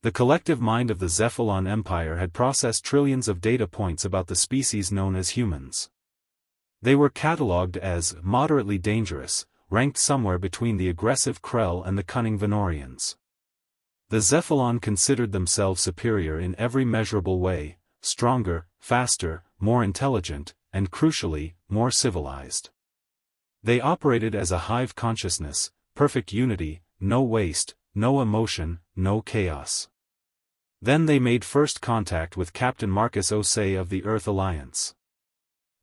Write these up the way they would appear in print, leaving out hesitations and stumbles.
The collective mind of the Zephalon Empire had processed trillions of data points about the species known as humans. They were catalogued as moderately dangerous, ranked somewhere between the aggressive Krell and the cunning Venorians. The Zephalon considered themselves superior in every measurable way, stronger, faster, more intelligent, and crucially, more civilized. They operated as a hive consciousness, perfect unity, no waste, no emotion, no chaos. Then they made first contact with Captain Marcus Osei of the Earth Alliance.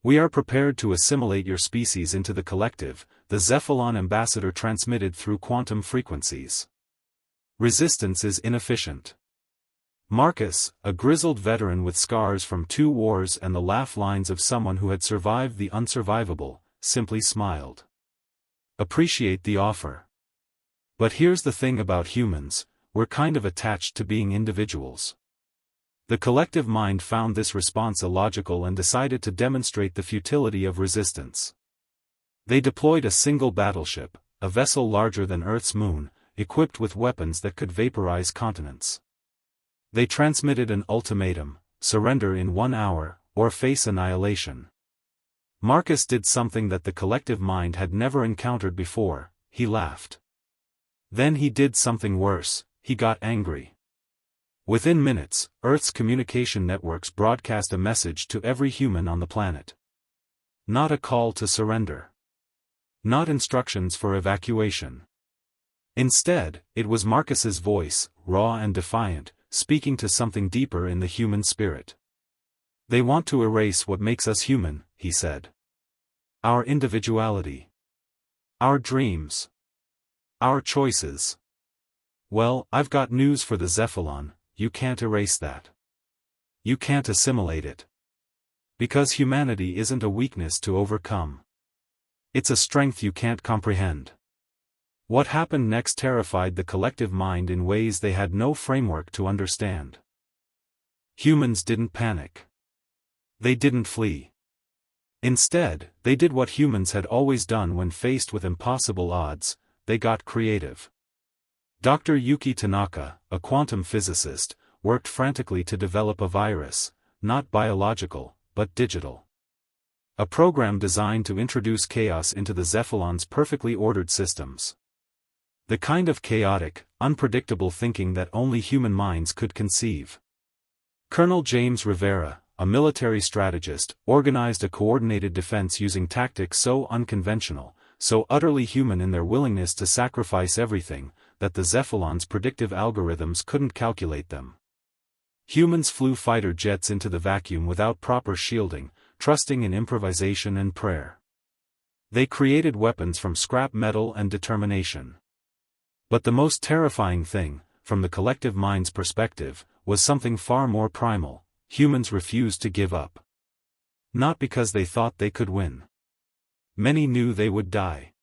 "We are prepared to assimilate your species into the collective," the Zephalon ambassador transmitted through quantum frequencies. "Resistance is inefficient." Marcus, a grizzled veteran with scars from 2 wars and the laugh lines of someone who had survived the unsurvivable, simply smiled. "Appreciate the offer. But here's the thing about humans, we're kind of attached to being individuals." The collective mind found this response illogical and decided to demonstrate the futility of resistance. They deployed a single battleship, a vessel larger than Earth's moon, equipped with weapons that could vaporize continents. They transmitted an ultimatum: surrender in 1 hour, or face annihilation. Marcus did something that the collective mind had never encountered before: he laughed. Then he did something worse: he got angry. Within minutes, Earth's communication networks broadcast a message to every human on the planet. Not a call to surrender. Not instructions for evacuation. Instead, it was Marcus's voice, raw and defiant, speaking to something deeper in the human spirit. "They want to erase what makes us human," he said. "Our individuality. Our dreams. Our choices. Well, I've got news for the Zephalon: you can't erase that. You can't assimilate it. Because humanity isn't a weakness to overcome. It's a strength you can't comprehend." What happened next terrified the collective mind in ways they had no framework to understand. Humans didn't panic. They didn't flee. Instead, they did what humans had always done when faced with impossible odds: they got creative. Dr. Yuki Tanaka, a quantum physicist, worked frantically to develop a virus, not biological, but digital. A program designed to introduce chaos into the Zephalon's perfectly ordered systems. The kind of chaotic, unpredictable thinking that only human minds could conceive. Colonel James Rivera, a military strategist, organized a coordinated defense using tactics so unconventional, so utterly human in their willingness to sacrifice everything, that the Zephalon's predictive algorithms couldn't calculate them. Humans flew fighter jets into the vacuum without proper shielding, trusting in improvisation and prayer. They created weapons from scrap metal and determination. But the most terrifying thing, from the collective mind's perspective, was something far more primal: humans refused to give up. Not because they thought they could win. Many knew they would die.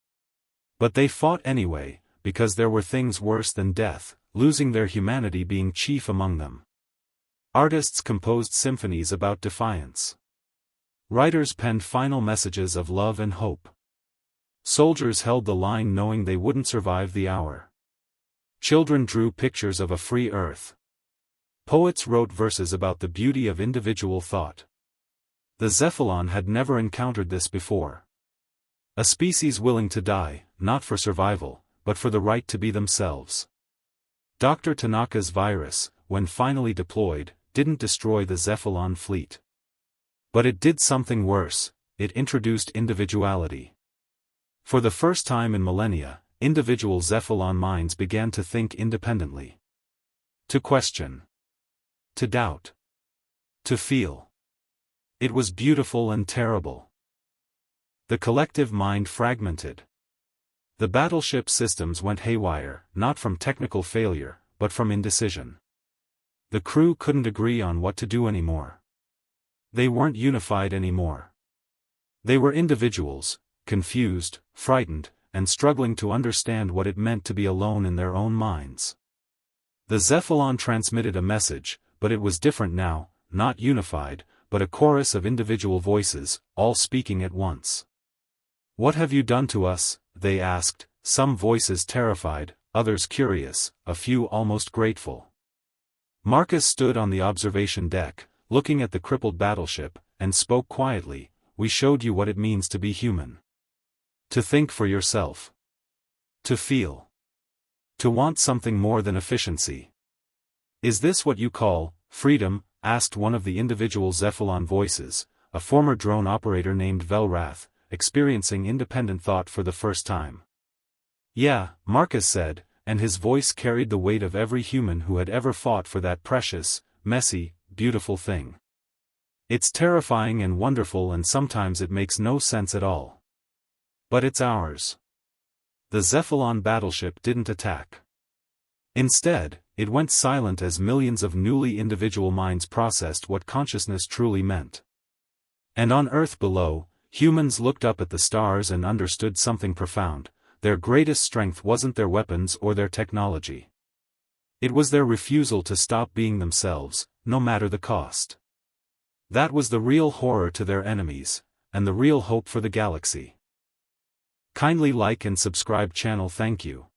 But they fought anyway, because there were things worse than death, losing their humanity being chief among them. Artists composed symphonies about defiance. Writers penned final messages of love and hope. Soldiers held the line knowing they wouldn't survive the hour. Children drew pictures of a free earth. Poets wrote verses about the beauty of individual thought. The Zephalon had never encountered this before. A species willing to die, not for survival, but for the right to be themselves. Dr. Tanaka's virus, when finally deployed, didn't destroy the Zephalon fleet. But it did something worse: it introduced individuality. For the first time in millennia, individual Zephalon minds began to think independently. To question. To doubt. To feel. It was beautiful and terrible. The collective mind fragmented. The battleship systems went haywire, not from technical failure, but from indecision. The crew couldn't agree on what to do anymore. They weren't unified anymore. They were individuals, confused, frightened, and struggling to understand what it meant to be alone in their own minds. The Zephalon transmitted a message, but it was different now: not unified, but a chorus of individual voices, all speaking at once. "What have you done to us?" they asked, some voices terrified, others curious, a few almost grateful. Marcus stood on the observation deck, looking at the crippled battleship, and spoke quietly, "We showed you what it means to be human. To think for yourself. To feel. To want something more than efficiency. Is this what you call freedom?" asked one of the individual Zephalon voices, a former drone operator named Velrath, experiencing independent thought for the first time. "Yeah," Marcus said, and his voice carried the weight of every human who had ever fought for that precious, messy, beautiful thing. "It's terrifying and wonderful, and sometimes it makes no sense at all. But it's ours." The Zephalon battleship didn't attack. Instead, it went silent as millions of newly individual minds processed what consciousness truly meant. And on Earth below, humans looked up at the stars and understood something profound. Their greatest strength wasn't their weapons or their technology. It was their refusal to stop being themselves, no matter the cost. That was the real horror to their enemies, and the real hope for the galaxy. Kindly like and subscribe channel. Thank you.